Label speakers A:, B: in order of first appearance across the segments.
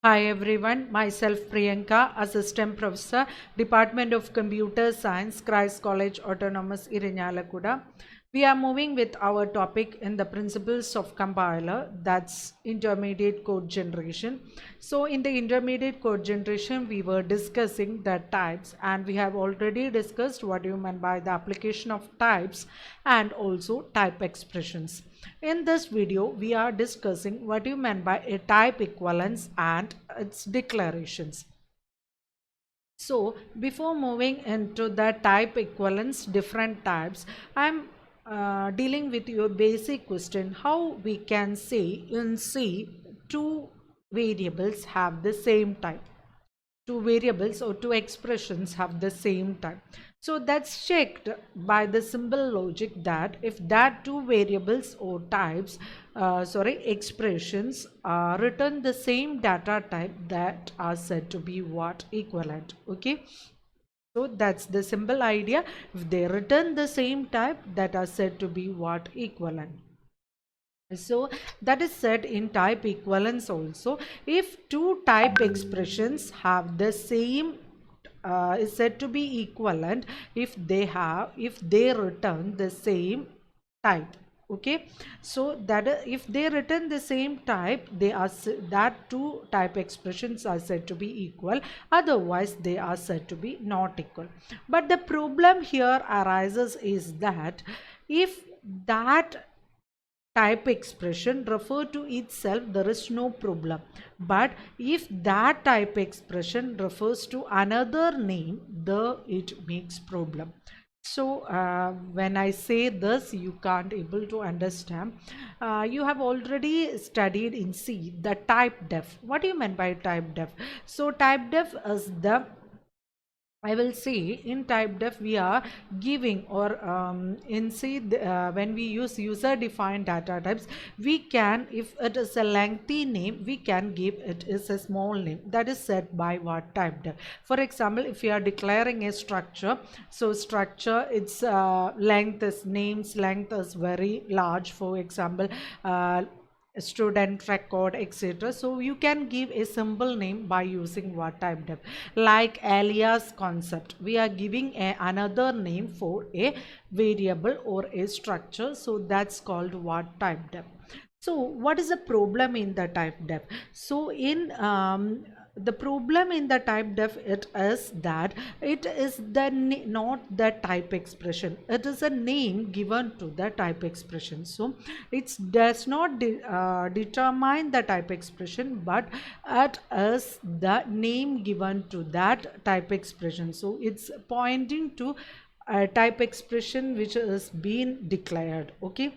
A: Hi everyone, myself Priyanka, Assistant Professor, Department of Computer Science, Christ College Autonomous Irinyalakuda. We are moving with our topic in the principles of compiler, that's intermediate code generation. So in the intermediate code generation, we were discussing the types, and we have already discussed what you meant by the application of types and also type expressions. In this video, we are discussing what you meant by a type equivalence and its declarations. So before moving into the type equivalence, different types, I'm dealing with your basic question: how we can say in C two variables have the same type? Two variables or two expressions have the same type. So that's checked by the simple logic that if that two variables or types, expressions return the same data type, that are said to be what? Equivalent. Okay. So that's the simple idea. If they return the same type, that are said to be what? Equivalent. So that is said in type equivalence also. If two type expressions have the same is said to be equivalent if they return the same type. Okay, so that if they return the same type, that two type expressions are said to be equal, otherwise they are said to be not equal. But the problem here arises is that if that type expression refer to itself, there is no problem. But if that type expression refers to another name, it makes problem. So when I say this, you can't able to understand. You have already studied in C the type def. What do you mean by type def? So type def is the, I will say, in type def we are giving, or in C when we use user defined data types, we can, if it is a lengthy name, we can give it is a small name. That is set by what? Type def. For example, if we are declaring a structure, so structure, its length is, names length is very large, for example, student record, etc. So you can give a simple name by using what? Type def. Like alias concept, we are giving another name for a variable or a structure, so that's called what? Type def. So what is the problem in the type def? So in the problem in the type def, it is that it is the not the type expression, it is a name given to the type expression. So it does not determine the type expression, but it is the name given to that type expression. So it's pointing to a type expression which is being declared. Okay,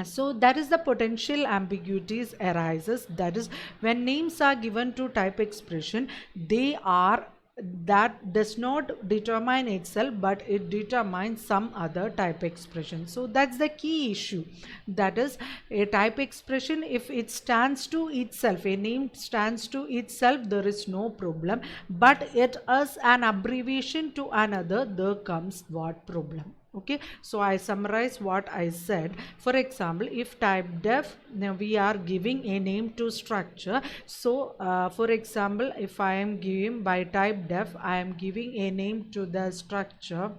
A: so that is the potential ambiguities arises, that is when names are given to type expression, they are, that does not determine itself, but it determines some other type expression. So that's the key issue, that is a type expression, if it stands to itself, a name stands to itself, there is no problem, but it is an abbreviation to another, there comes what? Problem. Okay, so I summarize what I said. For example, if type def, now we are giving a name to structure. So for example, if I am giving by type def, I am giving a name to the structure.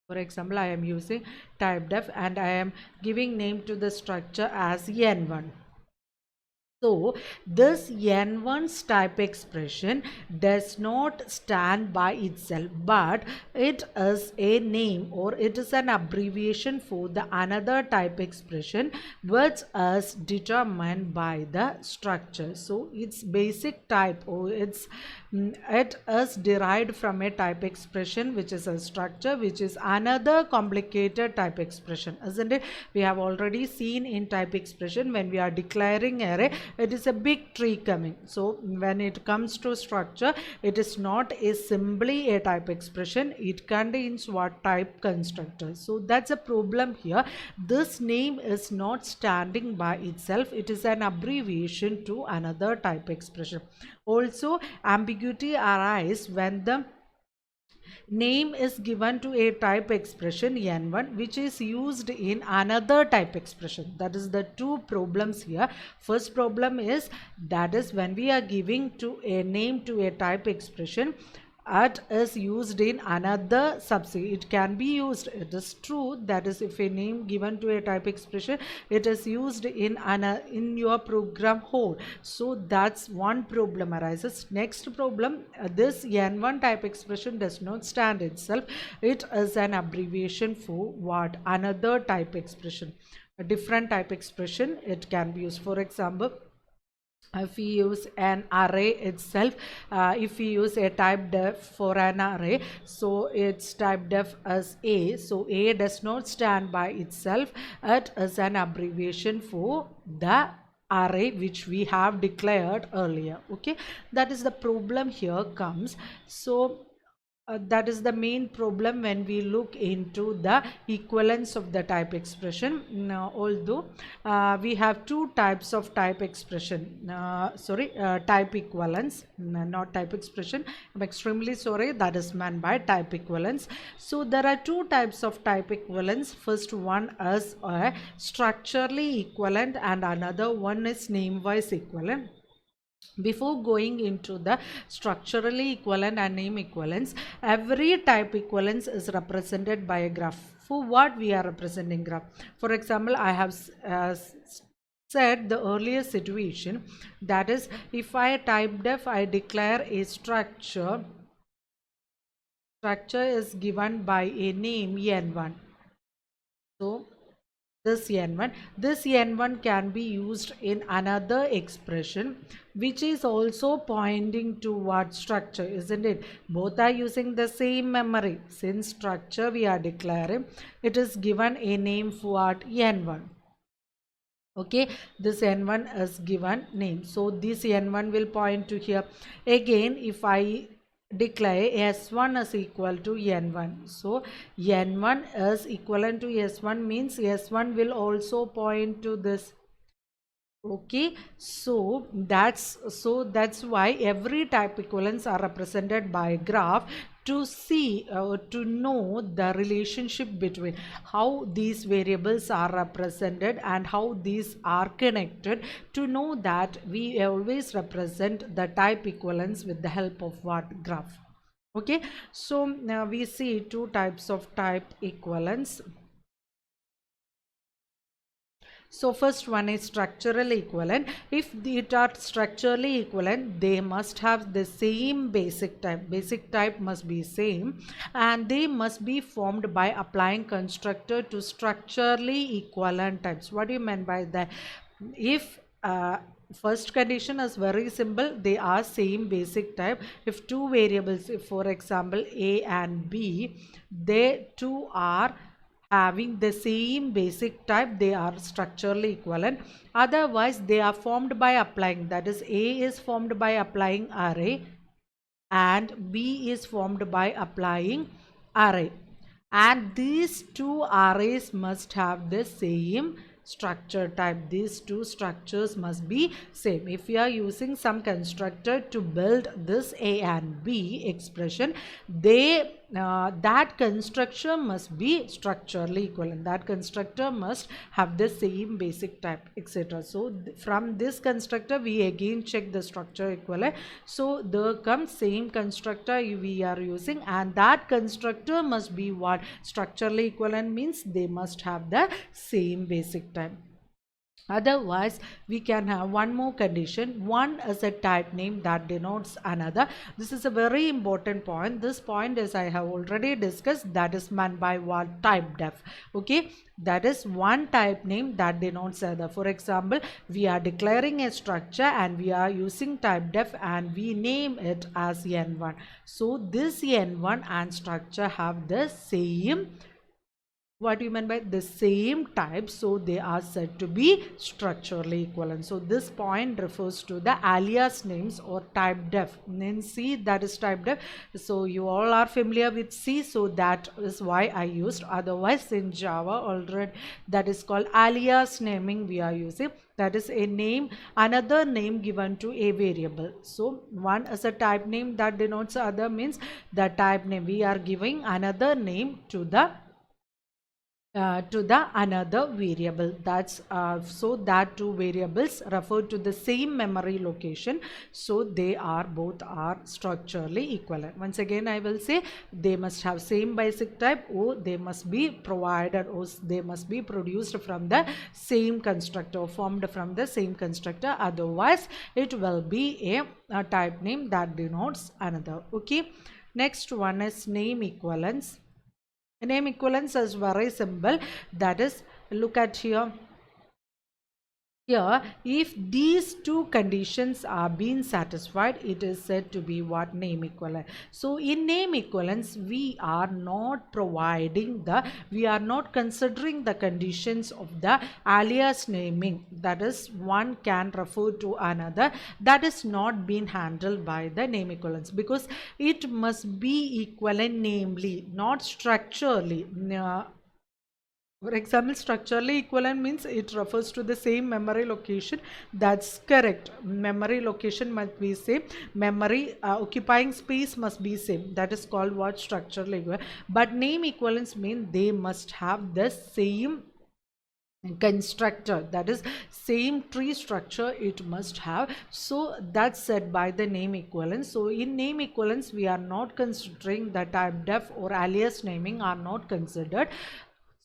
A: For example, I am using type def and I am giving name to the structure as n1. So this n1's type expression does not stand by itself, but it is a name, or it is an abbreviation for the another type expression which is determined by the structure. So its basic type, or it is derived from a type expression which is a structure, which is another complicated type expression, isn't it? We have already seen in type expression, when we are declaring array, it is a big tree coming. So when it comes to structure, it is not a simply a type expression, it contains what? Type constructor. So that's a problem here. This name is not standing by itself, it is an abbreviation to another type expression. Also ambiguity arises when the name is given to a type expression n1 which is used in another type expression. That is the two problems here. First problem is, that is when we are giving to a name to a type expression, at is used in another subset. It can be used, it is true, that is if a name given to a type expression, it is used in your program whole. So that's one problem arises. Next problem, this n1 type expression does not stand itself. It is an abbreviation for what? Another type expression, a different type expression it can be used. For example, if we use an array itself, if we use a type def for an array, so it's type def as a, so a does not stand by itself, it is an abbreviation for the array which we have declared earlier. Okay, that is the problem here comes. So that is the main problem when we look into the equivalence of the type expression. Now, although we have two types of type expression, type equivalence, not type expression. I'm extremely sorry, that is meant by type equivalence. So there are two types of type equivalence. First one is structurally equivalent and another one is name-wise equivalent. Before going into the structurally equivalent and name equivalence, every type equivalence is represented by a graph. For what we are representing graph? For example, I have said the earlier situation, that is if I type def, I declare a structure is given by a name n1. So this n1 can be used in another expression which is also pointing to what structure, isn't it? Both are using the same memory. Since structure we are declaring, it is given a name for what? N1. Okay, this n1 is given name, so this n1 will point to here. Again, if I declare s1 is equal to n1, so n1 is equivalent to s1 means s1 will also point to this. Okay, so that's why every type equivalence are represented by graph to see to know the relationship between how these variables are represented and how these are connected, to know that we always represent the type equivalence with the help of what? Graph. Okay, so now we see two types of type equivalence. So first one is structural equivalent. If it are structurally equivalent, they must have the same basic type. Basic type must be same and they must be formed by applying constructor to structurally equivalent types. What do you mean by that? If first condition is very simple, they are same basic type. If two variables, if for example a and b, they two are having the same basic type, they are structurally equivalent. Otherwise they are formed by applying, that is a is formed by applying array and b is formed by applying array, and these two arrays must have the same structure type. These two structures must be same. If we are using some constructor to build this a and b expression, they that constructor must be structurally equivalent. That constructor must have the same basic type, etc. So from this constructor we again check the structure equivalent. So there comes same constructor we are using, and that constructor must be what? Structurally equivalent means they must have the same basic type. Otherwise we can have one more condition. One is a type name that denotes another. This is a very important point. This point, as I have already discussed, that is meant by what? Type def. Okay, that is one type name that denotes other. For example, we are declaring a structure and we are using type def and we name it as n1. So this n1 and structure have the same What do you mean by the same type? So they are said to be structurally equivalent. So this point refers to the alias names or type def. In C, that is type def. So you all are familiar with C, so that is why I used. Otherwise in Java already that is called alias naming we are using. That is a name, another name given to a variable. So one is a type name that denotes other, means the type name we are giving another name to the another variable. That's so that two variables refer to the same memory location, so they are both are structurally equivalent. Once again I will say, they must have same basic type, or they must be provided, or they must be produced from the same constructor, formed from the same constructor. Otherwise it will be a type name that denotes another. Okay, next one is name equivalence. Name equivalence is very simple. That is, look at here. Here, if these two conditions are being satisfied, it is said to be what? Name equivalent. So in name equivalence, we are not considering the conditions of the alias naming. That is, one can refer to another. That is not being handled by the name equivalence, because it must be equivalent namely, not structurally. For example, structurally equivalent means it refers to the same memory location. That's correct. Memory location must be same. Memory occupying space must be same. That is called what? Structurally equivalent. But name equivalence means they must have the same constructor, that is same tree structure it must have. So that's said by the name equivalence. So in name equivalence we are not considering the type def or alias naming are not considered.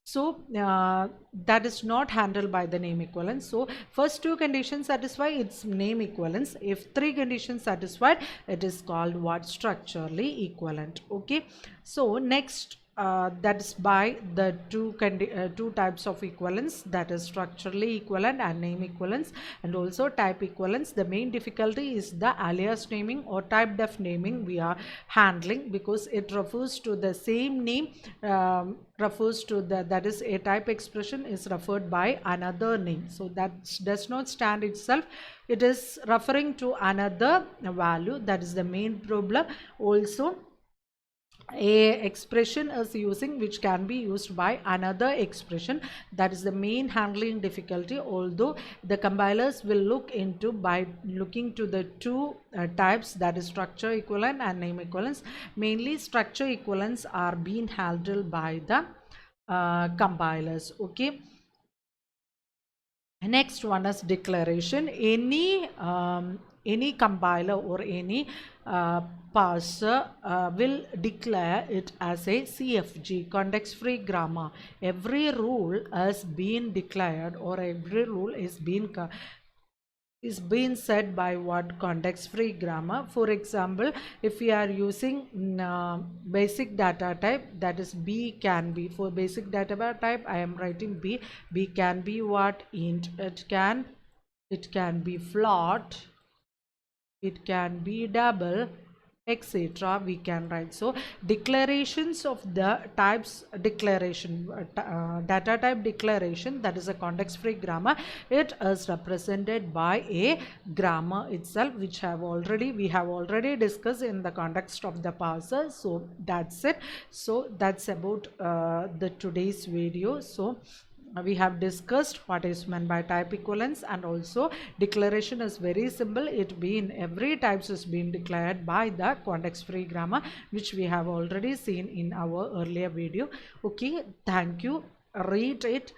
A: So that is not handled by the name equivalence. So first two conditions satisfy, it's name equivalence. If three conditions satisfied, it is called what? Structurally equivalent. Okay, so next that is by the two types of equivalence, that is structurally equivalent and name equivalence, and also type equivalence. The main difficulty is the alias naming or type def naming we are handling, because it refers to the same name, refers to that is a type expression is referred by another name, so that does not stand itself. It is referring to another value. That is the main problem. Also a expression is using which can be used by another expression. That is the main handling difficulty, although the compilers will look into by looking to the two types, that is structure equivalent and name equivalence. Mainly structure equivalence are being handled by the compilers. Okay, next one is declaration. Any compiler or any parser will declare it as a CFG, context free grammar. Every rule has been declared, or every rule is being said by what? Context free grammar. For example, if we are using basic data type, that is B can be, for basic data type I am writing B can be what? Int. It can be float, it can be double, etc. we can write. So declarations of the types declaration, data type declaration, that is a context free grammar. It is represented by a grammar itself, which we have already discussed in the context of the parser. So that's it. So that's about the today's video. So we have discussed what is meant by type equivalence, and also declaration is very simple. It being every types is being declared by the context free grammar, which we have already seen in our earlier video. Okay, thank you. Read it,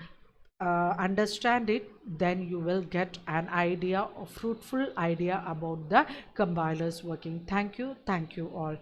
A: understand it, then you will get an idea, a fruitful idea about the compilers working. Thank you all.